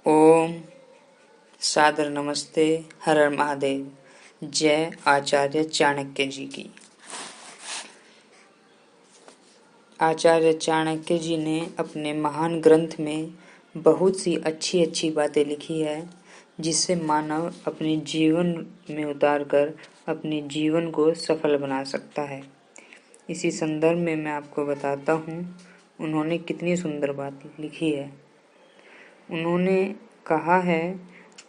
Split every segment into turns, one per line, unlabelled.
ओम सादर नमस्ते। हर हर महादेव। जय आचार्य चाणक्य जी की। आचार्य चाणक्य जी ने अपने महान ग्रंथ में बहुत सी अच्छी अच्छी बातें लिखी है, जिससे मानव अपने जीवन में उतारकर अपने जीवन को सफल बना सकता है। इसी संदर्भ में मैं आपको बताता हूँ उन्होंने कितनी सुंदर बात लिखी है। उन्होंने कहा है,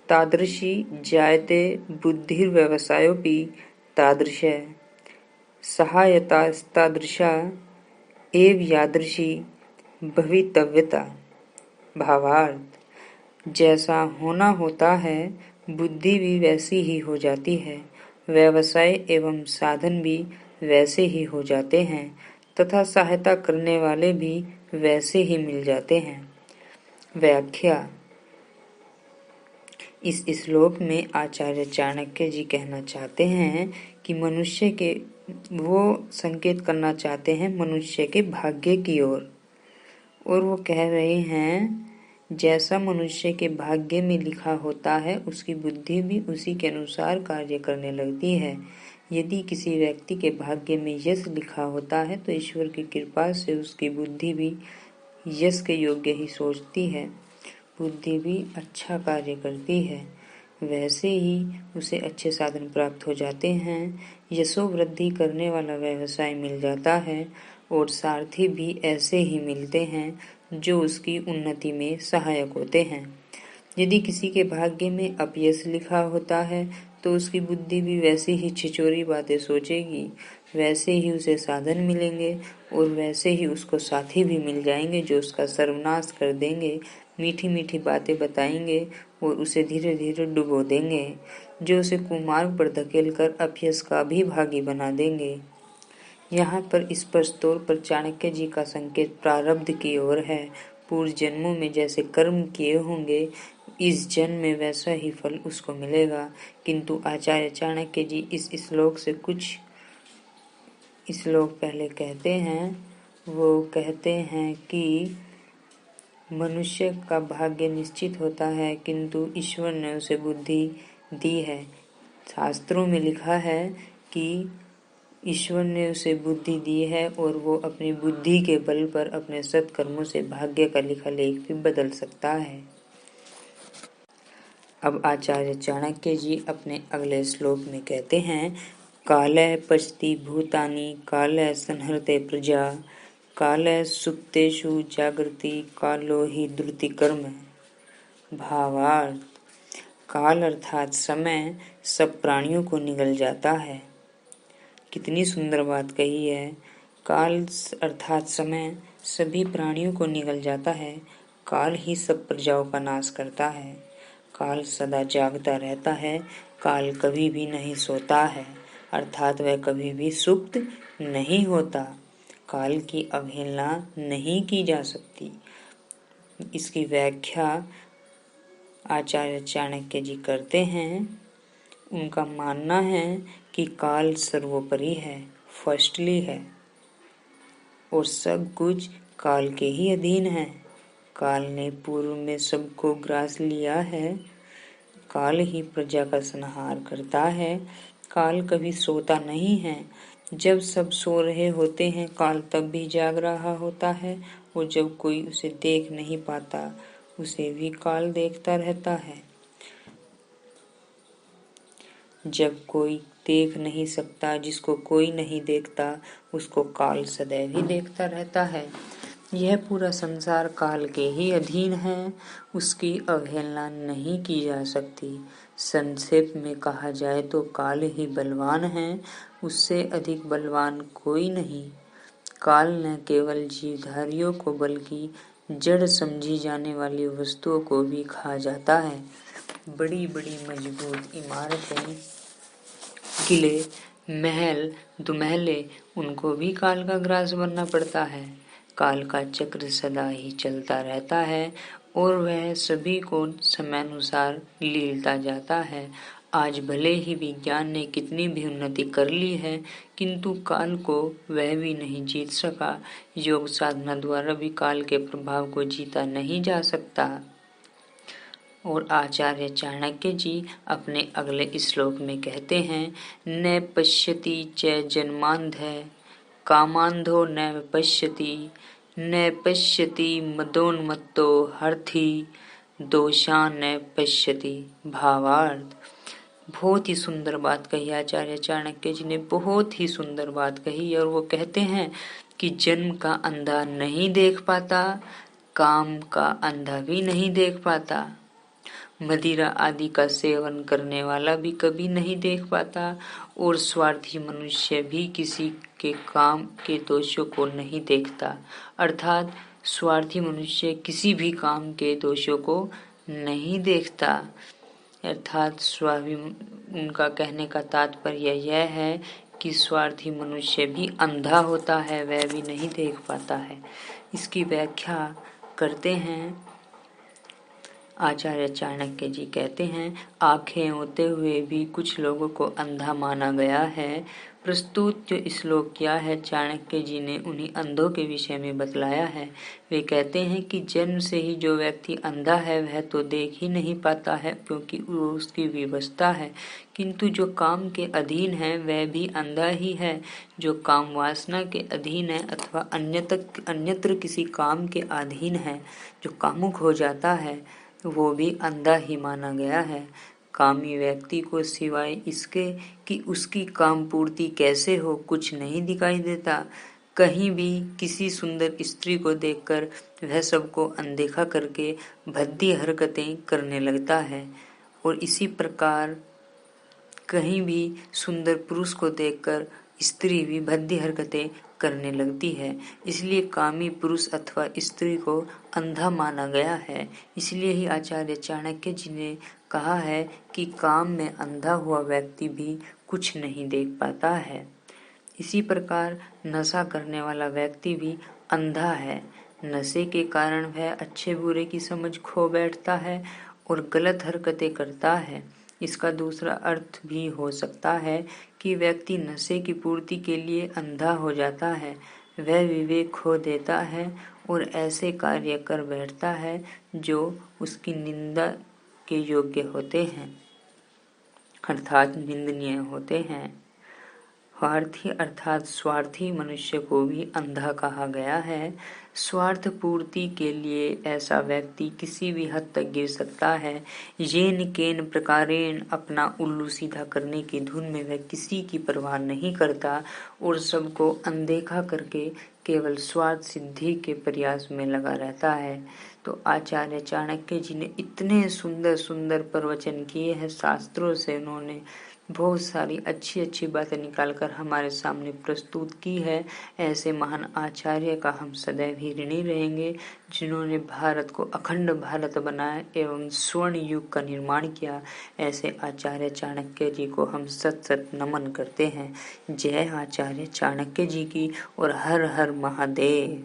तादृशी जायते बुद्धिर्व्यवसायोऽपि तादृश सहायतास्तादृशा एव यादृशी भवितव्यता। भावार्थ, जैसा होना होता है बुद्धि भी वैसी ही हो जाती है, व्यवसाय एवं साधन भी वैसे ही हो जाते हैं तथा सहायता करने वाले भी वैसे ही मिल जाते हैं। व्याख्या। इस श्लोक में आचार्य चाणक्य जी कहना चाहते हैं कि वो संकेत करना चाहते हैं मनुष्य के भाग्य की ओर। और वो कह रहे हैं, जैसा मनुष्य के भाग्य में लिखा होता है उसकी बुद्धि भी उसी के अनुसार कार्य करने लगती है। यदि किसी व्यक्ति के भाग्य में यश लिखा होता है तो ईश्वर की कृपा से उसकी बुद्धि भी यश के योग्य ही सोचती है, बुद्धि भी अच्छा कार्य करती है, वैसे ही उसे अच्छे साधन प्राप्त हो जाते हैं, यशो वृद्धि करने वाला व्यवसाय मिल जाता है और सारथी भी ऐसे ही मिलते हैं जो उसकी उन्नति में सहायक होते हैं। यदि किसी के भाग्य में अपयश लिखा होता है तो उसकी बुद्धि भी वैसे ही छिछोरी बातें सोचेगी, वैसे ही उसे साधन मिलेंगे और वैसे ही उसको साथी भी मिल जाएंगे जो उसका सर्वनाश कर देंगे, मीठी मीठी बातें बताएंगे और उसे धीरे धीरे डुबो देंगे, जो उसे कुमार्ग पर धकेल कर अपयश का भी भागी बना देंगे। यहाँ पर स्पष्ट तौर पर चाणक्य जी का संकेत प्रारब्ध की ओर है। पूर्व जन्मों में जैसे कर्म किए होंगे इस जन्म में वैसा ही फल उसको मिलेगा। किंतु आचार्य चाणक्य जी इस श्लोक से कुछ श्लोक पहले कहते हैं, वो कहते हैं कि मनुष्य का भाग्य निश्चित होता है किंतु ईश्वर ने उसे बुद्धि दी है। शास्त्रों में लिखा है कि ईश्वर ने उसे बुद्धि दी है और वो अपनी बुद्धि के बल पर अपने सत्कर्मों से भाग्य का लिखा लेख भी बदल सकता है। अब आचार्य चाणक्य जी अपने अगले श्लोक में कहते हैं, कालः पचति भूतानि कालः संहरते प्रजा कालः सुप्तेषु जागृति कालो हि द्रुति कर्म। भावार्थ, काल अर्थात समय सब प्राणियों को निगल जाता है। कितनी सुंदर बात कही है। काल अर्थात समय सभी प्राणियों को निगल जाता है। काल ही सब प्रजाओं का नाश करता है। काल सदा जागता रहता है। काल कभी भी नहीं सोता है, अर्थात वह कभी भी सुप्त नहीं होता। काल की अवहेलना नहीं की जा सकती। इसकी व्याख्या आचार्य चाणक्य जी करते हैं। उनका मानना है कि काल सर्वोपरि है, फर्स्टली है और सब कुछ काल के ही अधीन है। काल ने पूर्व में सबको ग्रास लिया है। काल ही प्रजा का संहार करता है। काल कभी सोता नहीं है। जब सब सो रहे होते हैं काल तब भी जाग रहा होता है और जब कोई उसे देख नहीं पाता उसे भी काल देखता रहता है। जब कोई देख नहीं सकता, जिसको कोई नहीं देखता, उसको काल सदैव ही देखता रहता है। यह पूरा संसार काल के ही अधीन है, उसकी अवहेलना नहीं की जा सकती। संक्षेप में कहा जाए तो काल ही बलवान है, उससे अधिक बलवान कोई नहीं। काल न केवल जीवधारियों को बल्कि जड़ समझी जाने वाली वस्तुओं को भी खा जाता है। बड़ी बड़ी मजबूत इमारतें, किले, महल, दुमहले, उनको भी काल का ग्रास बनना पड़ता है। काल का चक्र सदा ही चलता रहता है और वह सभी को समयानुसार लीलता जाता है। आज भले ही विज्ञान ने कितनी भी उन्नति कर ली है किंतु काल को वह भी नहीं जीत सका। योग साधना द्वारा भी काल के प्रभाव को जीता नहीं जा सकता। और आचार्य चाणक्य जी अपने अगले श्लोक में कहते हैं, न पश्यति च जन्मांधः कामांधो न पश्यति, न पश्यति मदोन्मत्तो हर्थी दोषान् न पश्यति। भावार्थ, बहुत ही सुंदर बात कही आचार्य चाणक्य जी ने, बहुत ही सुंदर बात कही। और वो कहते हैं कि जन्म का अंधा नहीं देख पाता, काम का अंधा भी नहीं देख पाता, मदिरा आदि का सेवन करने वाला भी कभी नहीं देख पाता, और स्वार्थी मनुष्य भी किसी के काम के दोषों को नहीं देखता। अर्थात स्वार्थी मनुष्य किसी भी काम के दोषों को नहीं देखता। अर्थात उनका कहने का तात्पर्य यह है कि स्वार्थी मनुष्य भी अंधा होता है, वह भी नहीं देख पाता है। इसकी व्याख्या करते हैं। आचार्य चाणक्य जी कहते हैं, आंखें होते हुए भी कुछ लोगों को अंधा माना गया है। प्रस्तुत जो श्लोक किया है चाणक्य जी ने उन्हीं अंधों के विषय में बतलाया है। वे कहते हैं कि जन्म से ही जो व्यक्ति अंधा है वह तो देख ही नहीं पाता है, क्योंकि वो उसकी विवशता है, किंतु जो काम के अधीन है वह भी अंधा ही है। जो काम वासना के अधीन है अथवा अन्यत्र किसी काम के अधीन है, जो कामुक हो जाता है, वो भी अंधा ही माना गया है। कामी व्यक्ति को सिवाय इसके कि उसकी काम पूर्ति कैसे हो कुछ नहीं दिखाई देता। कहीं भी किसी सुंदर स्त्री को देखकर वह सबको अनदेखा करके भद्दी हरकतें करने लगता है, और इसी प्रकार कहीं भी सुंदर पुरुष को देखकर स्त्री भी भद्दी हरकतें करने लगती है। इसलिए कामी पुरुष अथवा स्त्री को अंधा माना गया है। इसलिए ही आचार्य चाणक्य जी ने कहा है कि काम में अंधा हुआ व्यक्ति भी कुछ नहीं देख पाता है। इसी प्रकार नशा करने वाला व्यक्ति भी अंधा है। नशे के कारण वह अच्छे बुरे की समझ खो बैठता है और गलत हरकतें करता है। इसका दूसरा अर्थ भी हो सकता है कि व्यक्ति नशे की पूर्ति के लिए अंधा हो जाता है, वह विवेक खो देता है और ऐसे कार्य कर बैठता है जो उसकी निंदा के योग्य होते हैं, अर्थात निंदनीय होते हैं। स्वार्थी अर्थात स्वार्थी मनुष्य को भी अंधा कहा गया है। स्वार्थ पूर्ति के लिए ऐसा व्यक्ति किसी भी हद तक गिर सकता है। येन केन प्रकारेण अपना उल्लू सीधा करने की धुन में वह किसी की परवाह नहीं करता और सबको अनदेखा करके केवल स्वार्थ सिद्धि के प्रयास में लगा रहता है। तो आचार्य चाणक्य जी ने इतने सुंदर सुंदर प्रवचन किए हैं शास्त्रों से, उन्होंने बहुत सारी अच्छी अच्छी बातें निकालकर हमारे सामने प्रस्तुत की है। ऐसे महान आचार्य का हम सदैव ही ऋणी रहेंगे, जिन्होंने भारत को अखंड भारत बनाया एवं स्वर्ण युग का निर्माण किया। ऐसे आचार्य चाणक्य जी को हम सत सत नमन करते हैं। जय आचार्य चाणक्य जी की और हर हर महादेव।